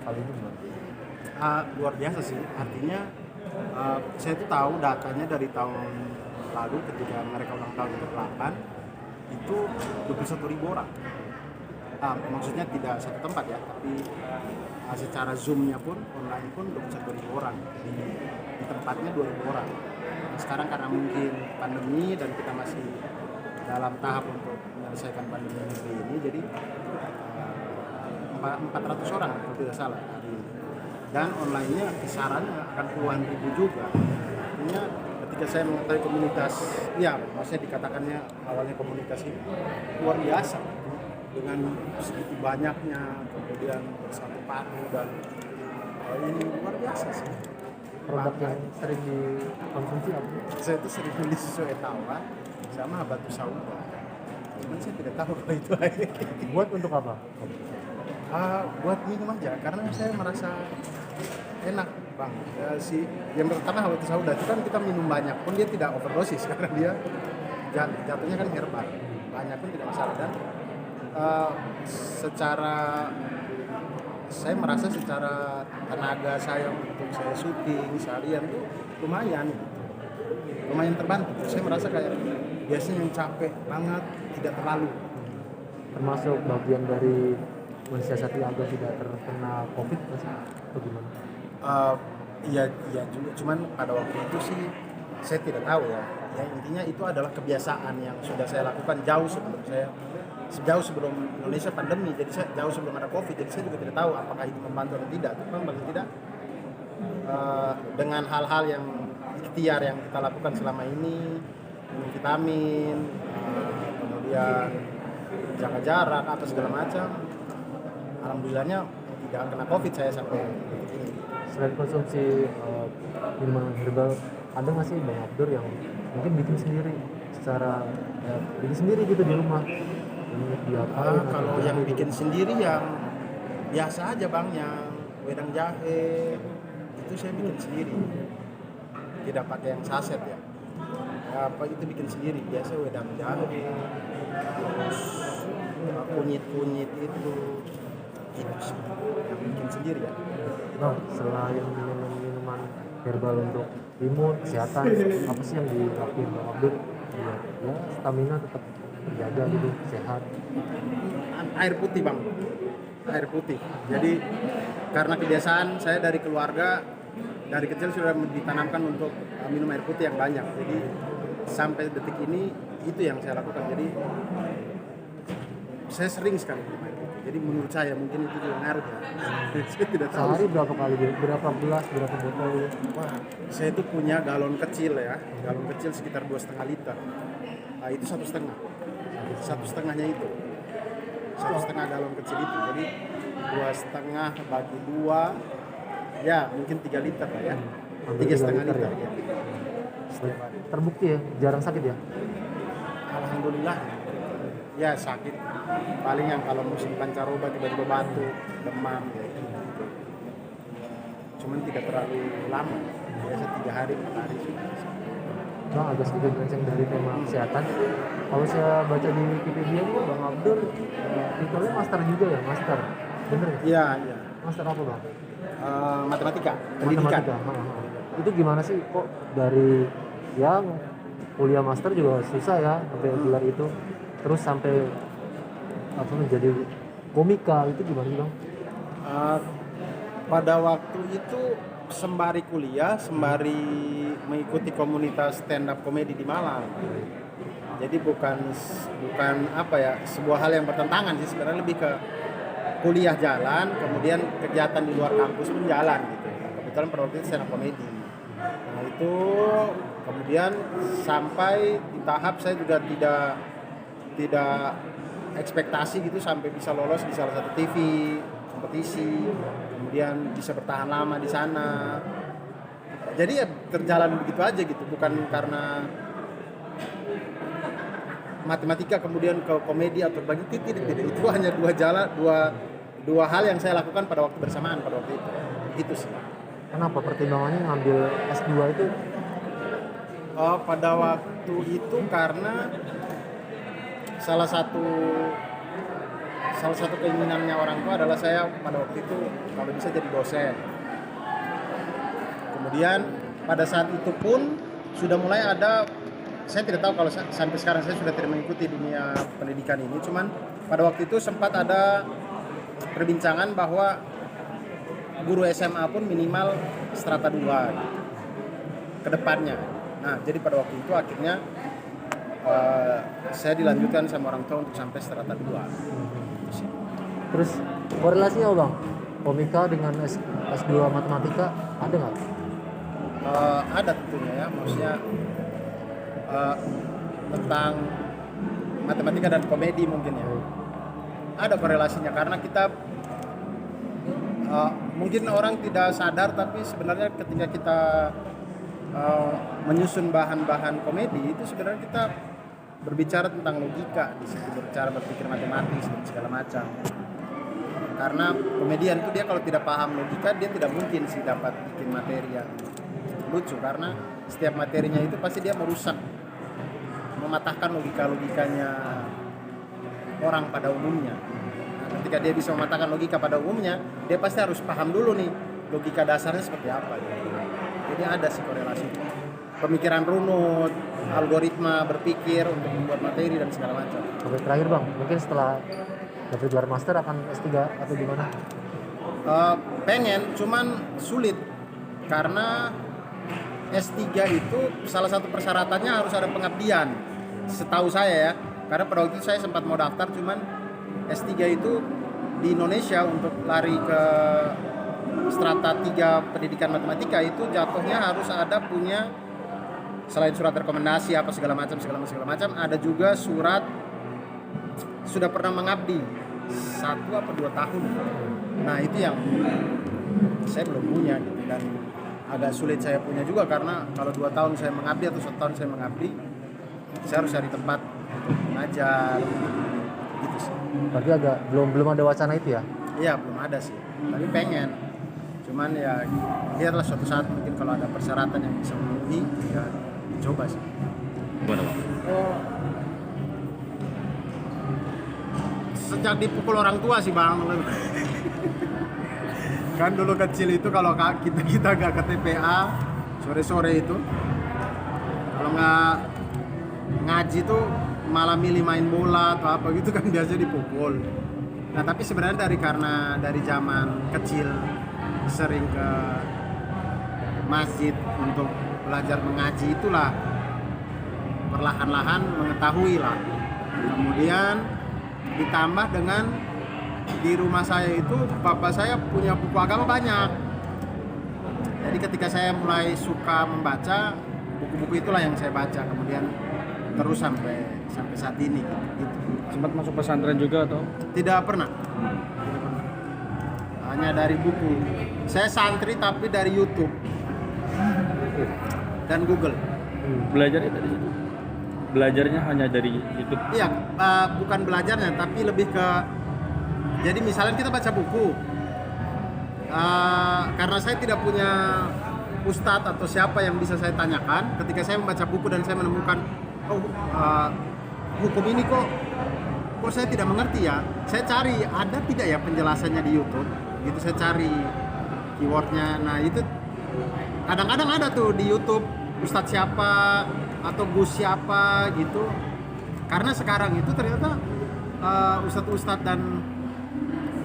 hal ini gimana? Luar biasa sih, artinya saya tuh tahu datanya dari tahun lalu ketika mereka ulang tahun ke-8 itu 21.000 orang. Maksudnya tidak satu tempat ya, tapi secara Zoom-nya pun, online pun 21.000 orang, di tempatnya 2.000 orang. Sekarang karena mungkin pandemi dan kita masih dalam tahap untuk menyelesaikan pandemi negeri ini, jadi 400 orang kalau tidak salah hari ini. Dan online-nya kisarannya akan puluhan ribu juga. Artinya ketika saya mengetahui komunitas, ya maksudnya dikatakannya awalnya komunitas ini luar biasa dengan segitu banyaknya, kemudian bersatu padu dan ini luar biasa sih. Produk yang sering dikonsumsi apa? Saya itu sering beli susu etawa sama batu sauda. Cuman saya tidak tahu kalau itu Buat untuk apa? buat minum aja karena saya merasa enak bang. Yang pertama batu sauda itu kan kita minum banyak pun dia tidak overdosis karena dia jatuhnya kan herbal, banyak pun tidak masalah. Dan saya merasa secara tenaga saya untuk saya syuting seharian itu lumayan terbantu. Saya merasa kayak biasanya yang capek banget tidak terlalu. Termasuk bagian dari mensiasati agar tidak terkena COVID atau gimana? Iya juga, cuman pada waktu itu sih saya tidak tahu ya. Ya intinya itu adalah kebiasaan yang sudah saya lakukan jauh sebelum Indonesia pandemi. Jadi saya jauh sebelum ada COVID. Jadi saya juga tidak tahu apakah itu membantu atau tidak. Tapi paling tidak dengan hal-hal yang ikhtiar yang kita lakukan selama ini, minum vitamin, kemudian jaga jarak atau segala macam, alhamdulillahnya tidak kena COVID saya sampai detik ini. Selain konsumsi minuman herbal, ada nggak sih Bang Abdur yang mungkin bikin sendiri bikin sendiri gitu di rumah? Kalau yang bikin sendiri yang biasa aja bang, yang wedang jahe itu saya bikin sendiri, tidak pakai yang saset ya. Apa itu bikin sendiri, biasa wedang jahe, terus kunyit itu sih yang bikin sendiri ya. Bang, selain minuman herbal untuk imun, kesehatan, apa sih yang dilakuin Bang Abdur? Ya, stamina tetap terjaga gitu, sehat. Air putih bang, air putih. Jadi karena kebiasaan saya dari keluarga, dari kecil sudah ditanamkan untuk minum air putih yang banyak. Jadi sampai detik ini itu yang saya lakukan. Jadi saya sering sekali minum air putih. Jadi menurut saya mungkin itu juga ngaruh ya. Saya tidak tahu. Sehari berapa kali? Berapa gelas? Berapa botol? Wah, saya itu punya galon kecil ya. Galon kecil sekitar 2,5 liter. Nah, itu 1,5. 1,5-nya itu. 1,5 galon kecil itu. Jadi 2,5 bagi 2, ya mungkin 3 liter lah ya. 3,5 liter ya. Terbukti ya, jarang sakit ya? Alhamdulillah. Ya sakit. Paling yang kalau musim pancaroba tiba-tiba batuk, demam gitu. Cuman tidak terlalu lama. Biasa 3 hari, 4 hari sudah. Bang, agak sedikit melenceng dari tema kesehatan. Kalau saya baca di Wikipedia itu Bang Abdur titelnya master juga ya, master. Bener ya? Iya. Master apa Bang? Matematika, pendidikan. Matematika. Itu gimana sih kok dari yang kuliah master juga susah ya sampai gelar itu, terus sampai menjadi komika, itu gimana sih Bang? Pada waktu itu sembari kuliah, sembari mengikuti komunitas stand up komedi di Malang. Jadi bukan apa ya, sebuah hal yang bertentangan sih, sebenarnya lebih ke kuliah jalan, kemudian kegiatan di luar kampus pun jalan gitu. Kebetulan pada waktu itu stand up komedi. Nah itu kemudian sampai di tahap saya juga tidak ekspektasi gitu sampai bisa lolos di salah satu TV kompetisi, kemudian bisa bertahan lama di sana. Jadi ya terjalan begitu aja gitu, bukan karena matematika kemudian ke komedi atau bagi tidak. Itu hanya dua hal yang saya lakukan pada waktu bersamaan pada waktu itu. Itu sih. Kenapa pertimbangannya ngambil S2 itu? Pada waktu itu karena salah satu salah satu keinginannya orang tua adalah saya pada waktu itu kalau bisa jadi dosen. Kemudian pada saat itu pun sudah mulai ada, saya tidak tahu kalau sampai sekarang saya sudah tidak mengikuti dunia pendidikan ini, cuman pada waktu itu sempat ada perbincangan bahwa guru SMA pun minimal strata 2 ke depannya. Nah, jadi pada waktu itu akhirnya saya dilanjutkan sama orang tua untuk sampai strata 2. Terus korelasinya Bang, komika dengan S2 matematika ada nggak? Ada tentunya ya, maksudnya tentang matematika dan komedi mungkin ya. Ada korelasinya karena kita mungkin orang tidak sadar, tapi sebenarnya ketika kita menyusun bahan-bahan komedi itu sebenarnya kita berbicara tentang logika di situ, berpikir matematis dan segala macam. Karena komedian itu dia kalau tidak paham logika dia tidak mungkin sih dapat bikin materi yang lucu, karena setiap materinya itu pasti dia merusak, mematahkan logikanya orang pada umumnya. Ketika dia bisa mematahkan logika pada umumnya, dia pasti harus paham dulu nih logika dasarnya seperti apa. Jadi ada sih korelasi. Pemikiran runut, algoritma berpikir untuk membuat materi dan segala macam. Oke, terakhir Bang, mungkin setelah dapat gelar master akan S3 atau gimana? Pengen, cuman sulit karena S3 itu salah satu persyaratannya harus ada pengabdian. Setahu saya ya, karena pada waktu itu saya sempat mau daftar, cuman S3 itu di Indonesia untuk lari ke strata 3 pendidikan matematika itu jatuhnya harus ada punya, selain surat rekomendasi apa segala macam ada juga surat sudah pernah mengabdi 1 atau 2 tahun. Nah itu yang saya belum punya gitu, dan agak sulit saya punya juga karena kalau 2 tahun saya mengabdi atau 1 tahun saya mengabdi, saya harus cari tempat untuk mengajar gitu sih. Berarti agak belum ada wacana itu ya? Iya, belum ada sih, tapi pengen. Cuman ya lihatlah suatu saat mungkin kalau ada persyaratan yang bisa memenuhi, ya coba sih. Gimana Bang? Sejak dipukul orang tua sih Bang. Kan dulu kecil itu kalau kita gak ke TPA sore-sore itu, kalau nggak ngaji tuh malah milih main bola atau apa gitu kan biasanya dipukul. Nah tapi sebenarnya karena dari zaman kecil sering ke masjid untuk belajar mengaji, itulah perlahan-lahan mengetahui lah. Kemudian ditambah dengan di rumah saya itu bapak saya punya buku agama banyak. Jadi ketika saya mulai suka membaca, buku-buku itulah yang saya baca kemudian terus sampai saat ini gitu. Sempat masuk pesantren juga atau? Tidak pernah. Hanya dari buku. Saya santri tapi dari YouTube dan Google. Belajarnya dari situ? Belajarnya hanya dari YouTube? Iya, bukan belajarnya tapi lebih ke, jadi misalnya kita baca buku, karena saya tidak punya ustadz atau siapa yang bisa saya tanyakan, ketika saya membaca buku dan saya menemukan hukum ini kok saya tidak mengerti ya, saya cari ada tidak ya penjelasannya di YouTube gitu, saya cari keywordnya. Nah itu kadang-kadang ada tuh di YouTube ustadz siapa atau gus siapa gitu, karena sekarang itu ternyata ustadz-ustadz dan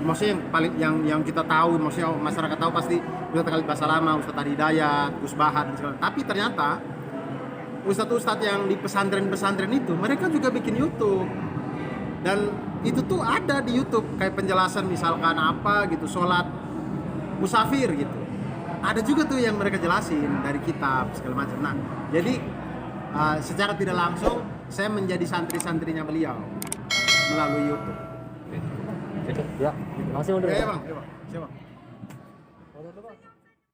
maksudnya yang kita tahu, maksudnya masyarakat tahu pasti Ustadz Khalid Basalamah, Ustadz Adi Hidayat, Gus Bahar dan segala. Tapi ternyata ustadz-ustadz yang di pesantren-pesantren itu mereka juga bikin YouTube, dan itu tuh ada di YouTube kayak penjelasan misalkan apa gitu, sholat musafir gitu, ada juga tuh yang mereka jelasin dari kitab segala macam. Nah jadi secara tidak langsung saya menjadi santri-santrinya beliau melalui YouTube. Ya, makasih Bang. Ya bang, siapa?